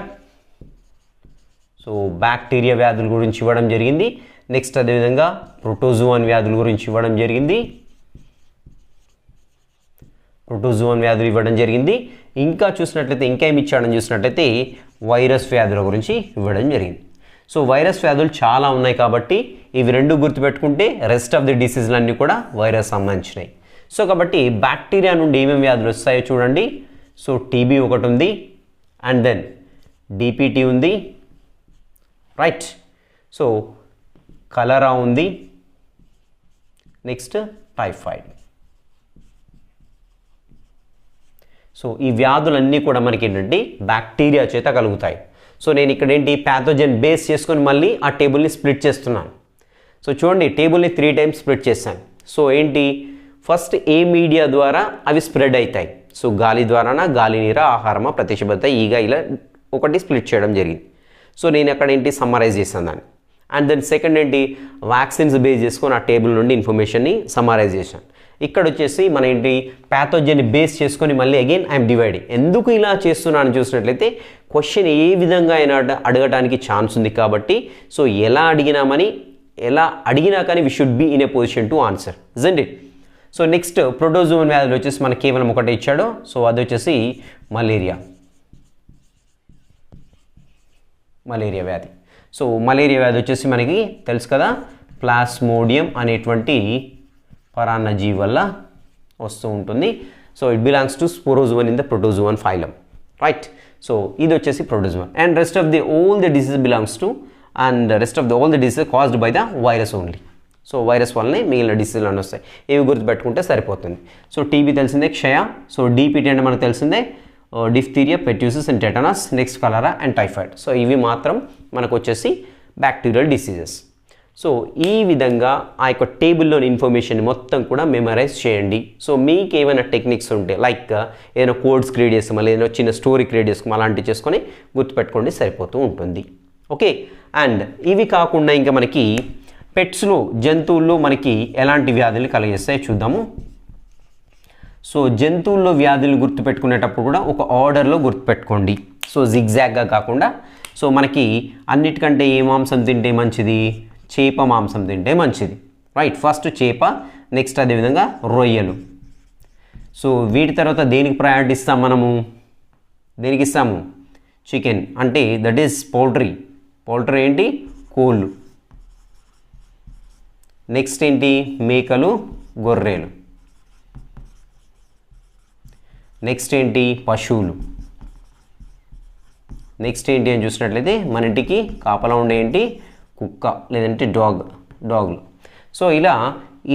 సో బ్యాక్టీరియా వ్యాధుల గురించి ఇవ్వడం జరిగింది. నెక్స్ట్ అదేవిధంగా ప్రోటోజోవన్ వ్యాధుల గురించి ఇవ్వడం జరిగింది. ఇంకా చూసినట్లయితే ఇంకా ఏమి ఇచ్చాడని చూసినట్లయితే వైరస్ వ్యాధుల గురించి ఇవ్వడం జరిగింది. సో వైరస్ వ్యాధులు చాలా ఉన్నాయి కాబట్టి ఇవి 2 గుర్తుపెట్టుకుంటే రెస్ట్ ఆఫ్ ది డిసీజ్లన్నీ కూడా వైరస్ సంబంధించినవి. సో కాబట్టి బ్యాక్టీరియా నుండి ఏమేమి వ్యాధులు వస్తాయో చూడండి. సో టీబీ ఒకటి ఉంది, అండ్ దెన్ డిపిటీ ఉంది, రైట్. సో కలరా ఉంది, నెక్స్ట్ టైఫాయిడ్. సో ఈ వ్యాధులన్నీ కూడా మనకి ఏంటంటే బ్యాక్టీరియా చేత కలుగుతాయి. సో నేను ఇక్కడ ఏంటి ప్యాథోజన్ బేస్ చేసుకొని మళ్ళీ ఆ టేబుల్ని స్ప్లిట్ చేస్తున్నాను. సో చూడండి టేబుల్ని 3 టైమ్స్ స్ప్లిట్ చేశాను. సో ఏంటి ఫస్ట్ ఏ మీడియా ద్వారా అవి స్ప్రెడ్ అవుతాయి. సో గాలి ద్వారానా, గాలి నీర, ఆహారమా, ప్రత్యక్షబద్ధ, ఈగ, ఇలా ఒకటి స్ప్లిట్ చేయడం జరిగింది. సో నేను అక్కడ ఏంటి సమ్మరైజ్ చేశాను దాన్ని. అండ్ దెన్ సెకండ్ ఏంటి వ్యాక్సిన్స్ బేస్ చేసుకొని ఆ టేబుల్ నుండి ఇన్ఫర్మేషన్ని సమ్మరైజ్ చేశాను. ఇక్కడ వచ్చేసి మన ఏంటి ప్యాథోజన్ని బేస్ చేసుకొని మళ్ళీ అగైన్ ఐఎమ్ డివైడింగ్. ఎందుకు ఇలా చేస్తున్నాను చూసినట్లయితే క్వశ్చన్ ఏ విధంగా అయినా అడగడానికి ఛాన్స్ ఉంది కాబట్టి సో ఎలా అడిగినా కానీ we should be in a position to answer, isn't it? So next protozoan వ్యాధులు వచ్చేసి మనకి కేవలం ఒకటే ఇచ్చాడు. సో అది వచ్చేసి మలేరియా వ్యాధి. సో మలేరియా వ్యాధి వచ్చేసి మనకి తెలుసు కదా, ప్లాస్మోడియం అనేటువంటి పరాన్నజీవి వల్ల వస్తూ ఉంటుంది. So it belongs to sporozoan in the protozoan phylum, right. So ఇది వచ్చేసి protozoan and rest of the all the disease belongs to all the disease caused by the virus only. So virus వల్లనే మిగిలిన డిసీజులు అన్నీ వస్తాయి. ఇవి గుర్తుపెట్టుకుంటే సరిపోతుంది. సో టీబీ తెలిసిందే, క్షయ. సో డిపిటీ అంటే మనకు తెలిసిందే diphtheria, pertussis and tetanus, next cholera and typhoid. So ఇవి మాత్రం మనకు వచ్చేసి బ్యాక్టీరియల్ డిసీజెస్. సో ఈ విధంగా ఆ యొక్క టేబుల్లోని ఇన్ఫర్మేషన్ మొత్తం కూడా మెమరైజ్ చేయండి. సో మీకు ఏమైనా టెక్నిక్స్ ఉంటే లైక్ ఏదైనా కోడ్స్ క్రియేట్ చేసుకోమా, ఏదైనా చిన్న స్టోరీ క్రియేట్ చేసుకోమా, అలాంటివి చేసుకొని గుర్తుపెట్టుకోండి, సరిపోతూ ఉంటుంది. ఓకే. అండ్ ఇవి కాకుండా ఇంకా మనకి పెట్స్లో, జంతువుల్లో మనకి ఎలాంటి వ్యాధులు కలిగేస్తాయో చూద్దాము. సో జంతువుల్లో వ్యాధులు గుర్తుపెట్టుకునేటప్పుడు కూడా ఒక ఆర్డర్లో గుర్తుపెట్టుకోండి. సో జిగ్జాగ్గా కాకుండా. సో మనకి అన్నిటికంటే ఏ మాంసం తింటే మంచిది? చేప మాంసం తింటే మంచిది, రైట్. ఫస్ట్ చేప, నెక్స్ట్ అదేవిధంగా రొయ్యలు. సో వీటి తర్వాత దేనికి ప్రయారిటీ ఇస్తాం మనము? దేనికి ఇస్తాము? చికెన్, అంటే దట్ ఈస్ పౌల్ట్రీ. ఏంటి? కోళ్ళు. నెక్స్ట్ ఏంటి? మేకలు, గొర్రెలు. నెక్స్ట్ ఏంటి? పశువులు. నెక్స్ట్ ఏంటి అని చూసినట్లయితే మన ఇంటికి కాపలా ఉండే ఏంటి? కుక్క లేదంటే డాగ్. డాగ్లు. సో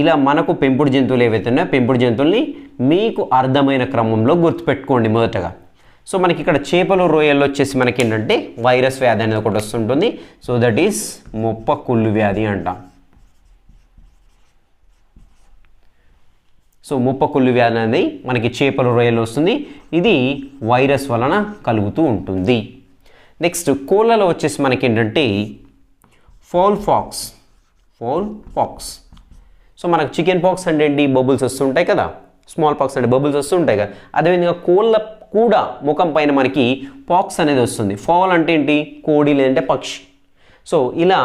ఇలా మనకు పెంపుడు జంతువులు ఏవైతే ఉన్నాయో పెంపుడు జంతువుల్ని మీకు అర్థమైన క్రమంలో గుర్తుపెట్టుకోండి మొదటగా. సో మనకి ఇక్కడ చేపలు రొయ్యల్లో వచ్చేసి మనకి ఏంటంటే వైరస్ వ్యాధి అనేది ఒకటి వస్తుంటుంది. సో దట్ ఈస్ ముప్పకుళ్ళు వ్యాధి అంటాం. సో ముప్పకుళ్ళు వ్యాధి అనేది మనకి చేపలు రొయ్యల్లో వస్తుంది. ఇది వైరస్ వలన కలుగుతూ ఉంటుంది. నెక్స్ట్ కోళ్ళలో వచ్చేసి మనకి ఏంటంటే ఫౌల్ పాక్స్. సో మనకు చికెన్ పాక్స్ అంటే ఏంటి, బబుల్స్ వస్తుంటాయి కదా, స్మాల్ పాక్స్ అంటే బబుల్స్ వస్తుంటాయి కదా. అదేవిధంగా కోళ్ళ కూడా ముఖం పైన మనకి పాక్స్ అనేది వస్తుంది. ఫౌల్ అంటే ఏంటి, కోడి లేదంటే పక్షి. సో ఇలా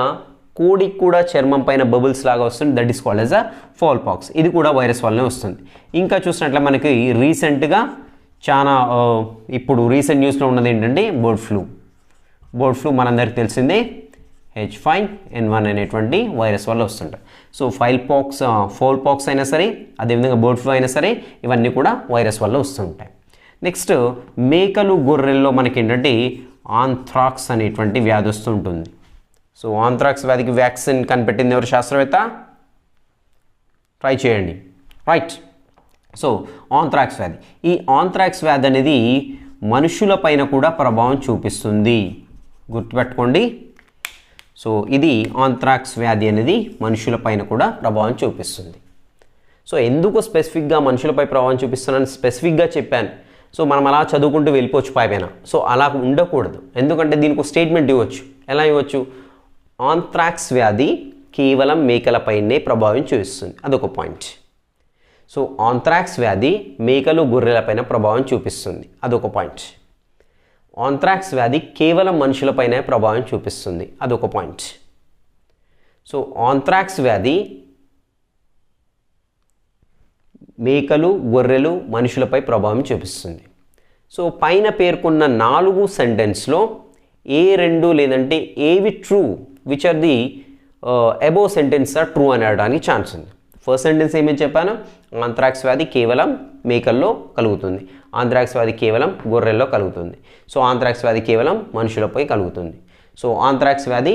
కోడికి కూడా చర్మం పైన బబుల్స్ లాగా వస్తుంది. That is called as a foul pox. ఇది కూడా వైరస్ వల్లనే వస్తుంది. ఇంకా చూసినట్లయితే మనకి రీసెంట్గా చాలా ఇప్పుడు రీసెంట్ న్యూస్లో ఉన్నది ఏంటంటే బర్డ్ ఫ్లూ మనందరికీ తెలిసిందే. H5N1 అనేటువంటి వైరస్ వల్ల వస్తుంటాయి. సో ఫౌల్ పాక్స్ అయినా సరే, అదేవిధంగా బర్డ్ ఫ్లూ అయినా సరే, ఇవన్నీ కూడా వైరస్ వల్ల వస్తుంటాయి. నెక్స్ట్ మేకలు గొర్రెల్లో మనకి ఏంటంటే ఆంథ్రాక్స్ అనేటువంటి వ్యాధి వస్తుంటుంది. సో ఆంథ్రాక్స్ వ్యాధికి వ్యాక్సిన్ కనిపెట్టింది ఎవరు, శాస్త్రవేత్త? ట్రై చేయండి. రైట్. సో ఆంథ్రాక్స్ వ్యాధి, ఈ ఆంథ్రాక్స్ వ్యాధి అనేది మనుషుల పైన కూడా ప్రభావం చూపిస్తుంది, గుర్తుపెట్టుకోండి. సో ఇది ఆంథ్రాక్స్ వ్యాధి అనేది మనుషుల పైన కూడా ప్రభావం చూపిస్తుంది. సో ఎందుకు స్పెసిఫిక్గా మనుషులపై ప్రభావం చూపిస్తున్నాను స్పెసిఫిక్గా చెప్పాను. సో మనం అలా చదువుకుంటూ వెళ్ళిపోవచ్చు పైన. సో అలా ఉండకూడదు, ఎందుకంటే దీనికి స్టేట్మెంట్ ఇవ్వచ్చు. ఎలా ఇవ్వచ్చు? ఆంథ్రాక్స్ వ్యాధి కేవలం మేకలపైనే ప్రభావం చూపిస్తుంది, అదొక పాయింట్. సో ఆంథ్రాక్స్ వ్యాధి మేకలు గొర్రెలపైన ప్రభావం చూపిస్తుంది, అదొక పాయింట్. ఆంథ్రాక్స్ వ్యాధి కేవలం మనుషులపైనే ప్రభావం చూపిస్తుంది, అదొక పాయింట్. సో ఆంథ్రాక్స్ వ్యాధి మేకలు గొర్రెలు మనుషులపై ప్రభావం చూపిస్తుంది. సో పైన పేర్కొన్న 4 సెంటెన్స్లో ఏ 2 లేదంటే ఏవి true, which are the above sentence are true అని అనడానికి ఛాన్స్ ఉంది. ఫస్ట్ సెంటెన్స్ ఏమేమి చెప్పాను? ఆంథ్రాక్స్ వ్యాధి కేవలం మేకల్లో కలుగుతుంది, ఆంథ్రాక్స్ వ్యాధి కేవలం గొర్రెల్లో కలుగుతుంది. సో ఆంథ్రాక్స్ వ్యాధి కేవలం మనుషులపై కలుగుతుంది. సో ఆంథ్రాక్స్ వ్యాధి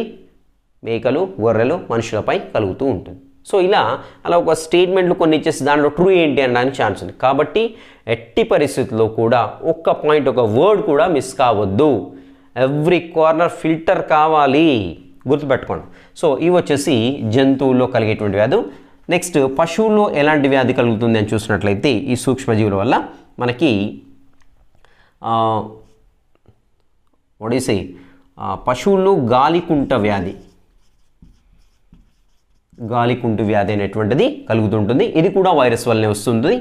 మేకలు గొర్రెలు మనుషులపై కలుగుతూ ఉంటుంది. సో అలా ఒక స్టేట్మెంట్లు కొన్ని ఇచ్చేసి దాంట్లో ట్రూ ఏంటి అనడానికి ఛాన్స్ ఉంది. కాబట్టి ఎట్టి పరిస్థితుల్లో కూడా ఒక్క పాయింట్, ఒక వర్డ్ కూడా మిస్ కావద్దు. ఎవ్రీ కార్నర్ ఫిల్టర్ కావాలి, గుర్తుపెట్టుకోండి. సో ఇవి వచ్చేసి జంతువుల్లో కలిగేటువంటి వ్యాధి. నెక్స్ట్ పశువుల్లో ఎలాంటి వ్యాధి కలుగుతుంది అని చూసినట్లయితే ఈ సూక్ష్మజీవుల వల్ల మనకి పశువుల్లో గాలికుంటు వ్యాధి అనేటువంటిది కలుగుతుంటుంది. ఇది కూడా వైరస్ వల్లనే వస్తుంది.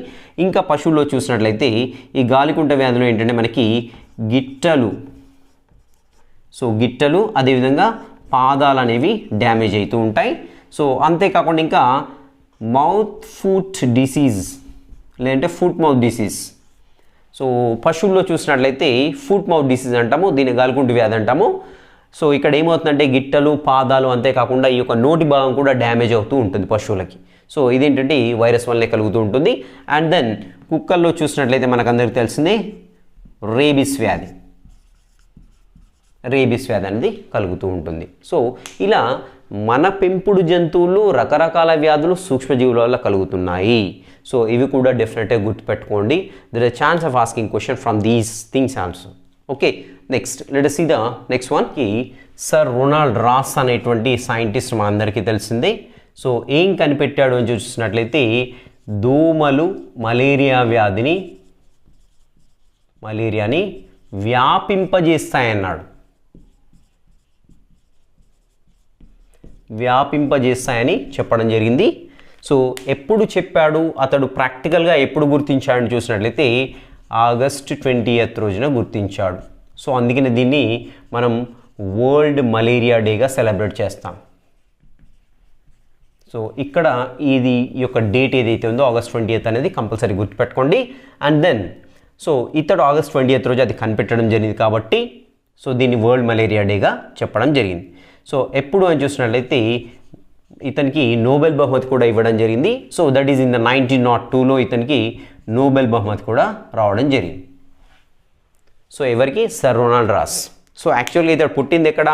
ఇంకా పశువుల్లో చూసినట్లయితే ఈ గాలికుంటు వ్యాధిలో ఏంటంటే మనకి గిట్టలు అదేవిధంగా పాదాలు అనేవి డ్యామేజ్ అవుతూ ఉంటాయి. సో అంతేకాకుండా ఇంకా మౌత్ ఫుట్ డిసీజ్ లేదంటే ఫుట్ మౌత్ డిసీజ్. సో పశువుల్లో చూసినట్లయితే ఫుట్ మౌత్ డిసీజ్ అంటాము, దీన్ని గాలికుంటు వ్యాధి అంటాము. సో ఇక్కడ ఏమవుతుందంటే గిట్టలు పాదాలు అంతేకాకుండా ఈ యొక్క నోటి భాగం కూడా డ్యామేజ్ అవుతూ ఉంటుంది పశువులకి. సో ఇదేంటంటే ఈ వైరస్ వల్లనే కలుగుతూ ఉంటుంది. అండ్ దెన్ కుక్కల్లో చూసినట్లయితే మనకు అందరికీ తెలిసిందే రేబిస్ వ్యాధి అనేది కలుగుతూ ఉంటుంది. సో ఇలా మన పెంపుడు జంతువులు రకరకాల వ్యాధులు సూక్ష్మజీవుల వల్ల కలుగుతున్నాయి. సో ఇవి కూడా డెఫినెట్గా గుర్తుపెట్టుకోండి. There is chance of asking question from these things also. Okay, next let us see the next one. Sir Ronald Ross అనేటువంటి సైంటిస్ట్ మనందరికీ తెలిసిందే. సో ఏం కనిపెట్టాడు అని చూసినట్లయితే దోమలు మలేరియాని వ్యాపింపజేస్తాయని చెప్పడం జరిగింది. సో ఎప్పుడు చెప్పాడు అతడు, ప్రాక్టికల్గా ఎప్పుడు గుర్తించాడని చూసినట్లయితే ఆగస్ట్ 20th రోజున గుర్తించాడు. సో అందుకని దీన్ని మనం వరల్డ్ మలేరియా డేగా సెలబ్రేట్ చేస్తాం. సో ఇక్కడ ఈ యొక్క డేట్ ఏదైతే ఉందో ఆగస్ట్ 20th అనేది కంపల్సరీ గుర్తుపెట్టుకోండి. అండ్ దెన్ సో ఇతడు ఆగస్ట్ 20th రోజు అది కనిపెట్టడం జరిగింది కాబట్టి సో దీన్ని వరల్డ్ మలేరియా డేగా చెప్పడం జరిగింది. సో ఎప్పుడు అని చూసినట్లయితే ఇతనికి నోబెల్ బహుమతి కూడా ఇవ్వడం జరిగింది. So that is in the 1902లో ఇతనికి నోబెల్ బహుమతి కూడా రావడం జరిగింది. సో ఎవరికి? Sir Ronald Ross. సో యాక్చువల్గా ఇతడు పుట్టింది ఎక్కడ?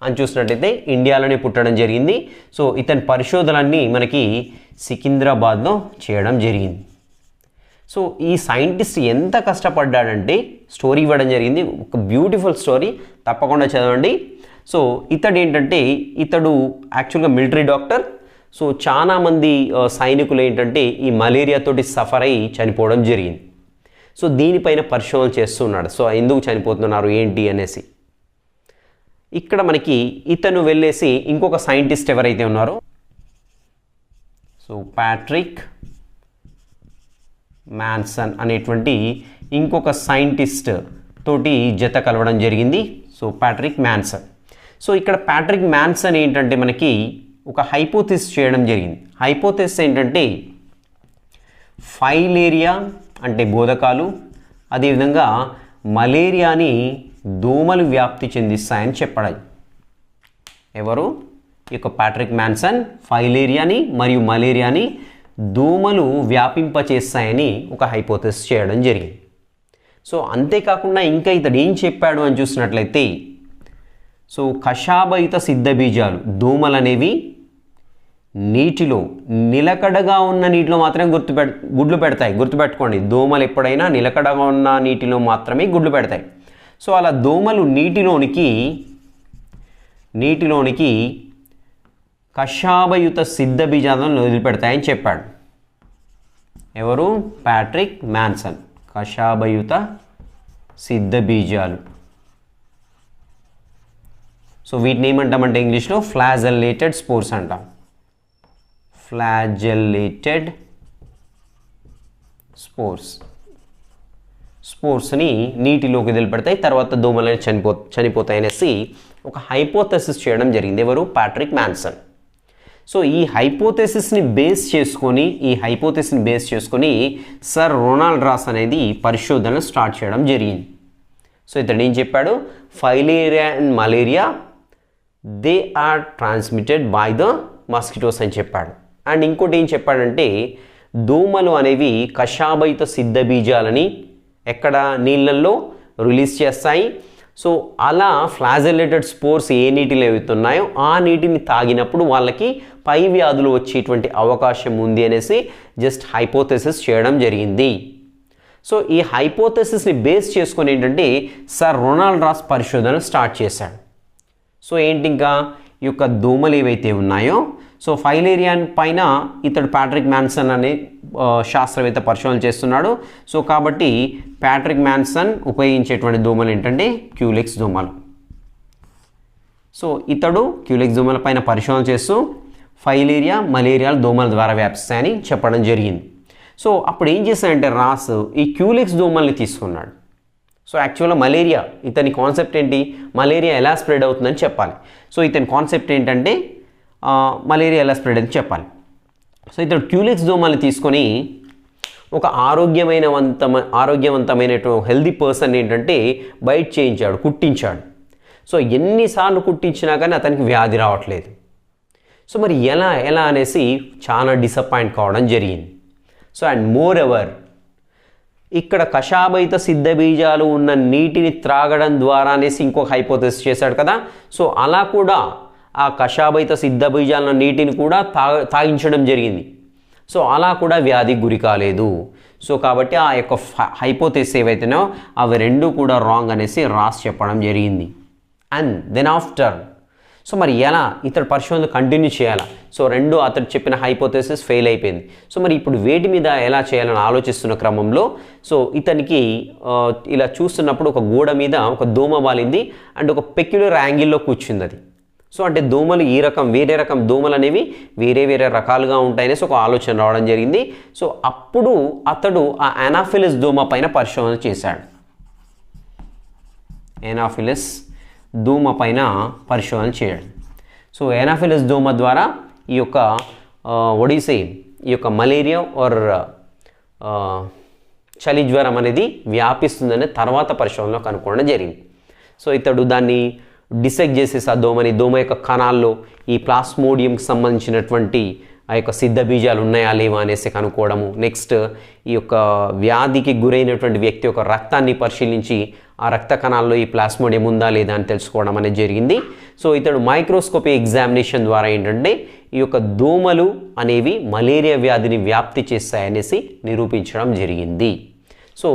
అని చూసినట్టయితే ఇండియాలోనే పుట్టడం జరిగింది. సో ఇతని పరిశోధనలన్నీ మనకి సికింద్రాబాద్లో చేయడం జరిగింది. సో ఈ సైంటిస్ట్ ఎంత కష్టపడ్డాడంటే స్టోరీ ఇవ్వడం జరిగింది, ఒక బ్యూటిఫుల్ స్టోరీ, తప్పకుండా చదవండి. సో ఇతడు ఏంటంటే ఇతడు యాక్చువల్గా మిలిటరీ డాక్టర్. సో చాలామంది సైనికులు ఏంటంటే ఈ మలేరియాతోటి సఫర్ అయ్యి చనిపోవడం జరిగింది. సో దీనిపైన పరిశోధన చేస్తున్నాడు. సో ఎందుకు చనిపోతున్నారు ఏంటి అనేసి. ఇక్కడ మనకి ఇతను వెళ్ళేసి ఇంకొక సైంటిస్ట్ ఎవరైతే ఉన్నారో, సో ప్యాట్రిక్ మ్యాన్సన్ అనేటువంటి ఇంకొక సైంటిస్ట్ తోటి జత కలవడం జరిగింది. So Patrick Manson. సో ఇక్కడ ప్యాట్రిక్ మ్యాన్సన్ ఏంటంటే మనకి ఒక హైపోథెసిస్ చేయడం జరిగింది. హైపోథెసిస్ ఏంటంటే ఫైలేరియా అంటే బోధకాలు, అదేవిధంగా మలేరియాని దోమలు వ్యాప్తి చెందిస్తాయని చెప్పడం. ఎవరు? ఈ యొక్క ప్యాట్రిక్ మ్యాన్సన్ ఫైలేరియాని మరియు మలేరియాని దోమలు వ్యాపింపచేస్తాయని ఒక హైపోథెసిస్ చేయడం జరిగింది. సో అంతేకాకుండా ఇంకా ఇతడు ఏం చెప్పాడు అని చూసినట్లయితే, సో కషాబయుత సిద్ధ బీజాలు, దోమలు అనేవి నీటిలో నిలకడగా ఉన్న నీటిలో మాత్రమే గుడ్లు పెడతాయి. గుర్తుపెట్టుకోండి, దోమలు ఎప్పుడైనా నిలకడగా ఉన్న నీటిలో మాత్రమే గుడ్లు పెడతాయి. సో అలా దోమలు నీటిలోనికి కషాబయుత సిద్ధ బీజాలను వదిలిపెడతాయని చెప్పాడు. ఎవరు? Patrick mansion. కషాబయుత సిద్ధ బీజాలు. సో వీటిని ఏమంటామంటే ఇంగ్లీష్లో ఫ్లాజెల్లేటెడ్ స్పోర్స్ అంటాం. ఫ్లాజెల్లేటెడ్ స్పోర్స్ని నీటిలోకి వదిలిపెడతాయి, తర్వాత దోమలని చనిపోతాయి అనేసి ఒక హైపోథెసిస్ చేయడం జరిగింది. ఎవరు? Patrick Manson. సో ఈ హైపోథెసిస్ని బేస్ చేసుకొని సర్ రొనాల్డ్ రాస్ అనేది పరిశోధనలు స్టార్ట్ చేయడం జరిగింది. సో ఇతడు ఏం చెప్పాడు? Filaria and malaria they are transmitted by the mosquitoes అని చెప్పాడు. అండ్ ఇంకోటి ఏం చెప్పాడంటే దోమలు అనేవి కషాబయుత సిద్ధ బీజాలని ఎక్కడ? నీళ్ళల్లో రిలీజ్ చేస్తాయి. సో అలా ఫ్లాజెల్లేటెడ్ స్పోర్స్ ఏ నీటిలో అవుతున్నాయో ఆ నీటిని తాగినప్పుడు వాళ్ళకి పై వ్యాధులు వచ్చేటువంటి అవకాశం ఉంది అనేసి జస్ట్ హైపోథెసిస్ చేయడం జరిగింది. సో ఈ హైపోథెసిస్ని బేస్ చేసుకొని ఏంటంటే సర్ రొనాల్డ్ రాస్ పరిశోధన స్టార్ట్ చేశాడు. సో ఏంటి ఇంకా ఈ యొక్క దోమలు ఏవైతే ఉన్నాయో, సో ఫైలేరియా పైన ఇతడు ప్యాట్రిక్ మ్యాన్సన్ అనే శాస్త్రవేత్త పరిశోధన చేస్తున్నాడు. సో కాబట్టి ప్యాట్రిక్ మ్యాన్సన్ ఉపయోగించేటువంటి దోమలు ఏంటంటే క్యూలెక్స్ దోమలు. సో ఇతడు క్యూలెక్స్ దోమల పైన పరిశోధన చేస్తూ ఫైలేరియా మలేరియాలు దోమల ద్వారా వ్యాపిస్తాయని చెప్పడం జరిగింది. సో అప్పుడు ఏం చేశాడంటే రాస్ ఈ క్యూలెక్స్ దోమల్ని తీసుకున్నాడు. సో యాక్చువల్గా మలేరియా, ఇతని కాన్సెప్ట్ ఏంటి? మలేరియా ఎలా స్ప్రెడ్ అవుతుందని చెప్పాలి. సో ఇతని కాన్సెప్ట్ ఏంటంటే మలేరియా ఎలా స్ప్రెడ్ అని చెప్పాలి. సో ఇతడు క్యూలెక్స్ దోమల్ని తీసుకొని ఒక ఆరోగ్యవంతమైన హెల్దీ పర్సన్ ఏంటంటే బైట్ చేయించాడు, కుట్టించాడు. సో ఎన్నిసార్లు కుట్టించినా కానీ అతనికి వ్యాధి రావట్లేదు. సో మరి ఎలా అనేసి చాలా డిసప్పాయింట్ కావడం జరిగింది. సో అండ్ మోర్ ఎవర్ ఇక్కడ కషాబయిత సిద్ధ బీజాలు ఉన్న నీటిని త్రాగడం ద్వారా అనేసి ఇంకొక హైపోథెసిస్ చేశాడు కదా. సో అలా కూడా ఆ కషాబయిత సిద్ధ బీజాల నీటిని కూడా తాగించడం జరిగింది. సో అలా కూడా వ్యాధికి గురి కాలేదు. సో కాబట్టి ఆ యొక్క హైపోథెసిస్ ఏవైతేనో అవి రెండు కూడా రాంగ్ అనేసి రాస్ చెప్పడం జరిగింది. అండ్ దెన్ ఆఫ్టర్ సో మరి ఎలా ఇతడు పరిశోధన కంటిన్యూ చేయాలా? సో రెండు అతడు చెప్పిన హైపోథెసిస్ ఫెయిల్ అయిపోయింది. సో మరి ఇప్పుడు వేటి మీద ఎలా చేయాలని ఆలోచిస్తున్న క్రమంలో సో ఇతనికి ఇలా చూస్తున్నప్పుడు ఒక గోడ మీద ఒక దోమ వాలింది అండ్ ఒక పెక్యులర్ యాంగిల్లో కూర్చుంది అది. సో అంటే దోమలు వేరే రకం దోమలు అనేవి వేరే రకాలుగా ఉంటాయనేసి ఒక ఆలోచన రావడం జరిగింది. సో అప్పుడు అతడు ఆ ఎనాఫిలిస్ దోమ పైన పరిశోధన చేశాడు. ఎనాఫిలిస్ దోమ పైన పరిశోధన చేయడం. సో ఎనాఫిలిస్ దోమ ద్వారా ఈ యొక్క ఈ యొక్క మలేరియా ఆర్ చలి జ్వరం అనేది వ్యాపిస్తుందనే తర్వాత పరిశోధనలో కనుక్కోవడం జరిగింది. సో ఇతడు దాన్ని డిసెక్ట్ చేసేసి ఆ దోమ యొక్క కణాల్లో ఈ ప్లాస్మోడియంకి సంబంధించినటువంటి ఆ యొక్క సిద్ధ బీజాలు ఉన్నాయా లేవా అనేసి కనుక్కోవడము. నెక్స్ట్ ఈ యొక్క వ్యాధికి గురైనటువంటి వ్యక్తి యొక్క రక్తాన్ని పరిశీలించి ఆ రక్త కణాల్లో ఈ ప్లాస్మోడియం ఉందా లేదా అని తెలుసుకోవడం అనేది జరిగింది. సో ఇతడు మైక్రోస్కోపీ ఎగ్జామినేషన్ ద్వారా ఏంటంటే ఈ యొక్క దోమలు అనేవి మలేరియా వ్యాధిని వ్యాప్తి చేస్తాయనేసి నిరూపించడం జరిగింది. సో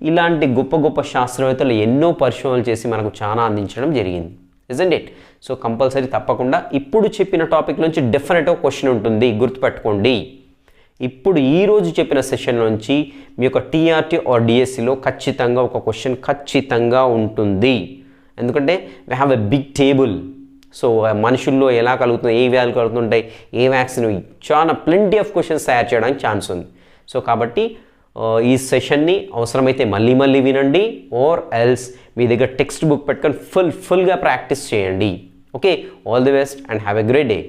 ఇలాంటి గొప్ప గొప్ప శాస్త్రవేత్తలు ఎన్నో పరిశోధనలు చేసి మనకు చాలా అందించడం జరిగింది, ఇజంట్ ఇట్? సో కంపల్సరీ తప్పకుండా ఇప్పుడు చెప్పిన టాపిక్ నుంచి డెఫినెట్గా క్వశ్చన్ ఉంటుంది, గుర్తుపెట్టుకోండి. ఇప్పుడు ఈరోజు చెప్పిన సెషన్ నుంచి మీ యొక్క టీఆర్టీ ఆర్ డిఎస్సిలో ఖచ్చితంగా ఒక క్వశ్చన్ ఖచ్చితంగా ఉంటుంది. ఎందుకంటే we have a big table. So మనుషుల్లో ఎలా కలుగుతుంది, ఏ వ్యాధులు కలుగుతుంటాయి, ఏ వ్యాక్సిన్, చాలా ప్లెంటీ ఆఫ్ క్వశ్చన్స్ తయారు చేయడానికి ఛాన్స్ ఉంది. సో కాబట్టి ఈ సెషన్ని అవసరమైతే మళ్ళీ మళ్ళీ వినండి, ఆర్ ఎల్స్ మీ దగ్గర టెక్స్ట్ బుక్ పెట్టుకొని ఫుల్గా ప్రాక్టీస్ చేయండి. Okay, all the best and have a great day.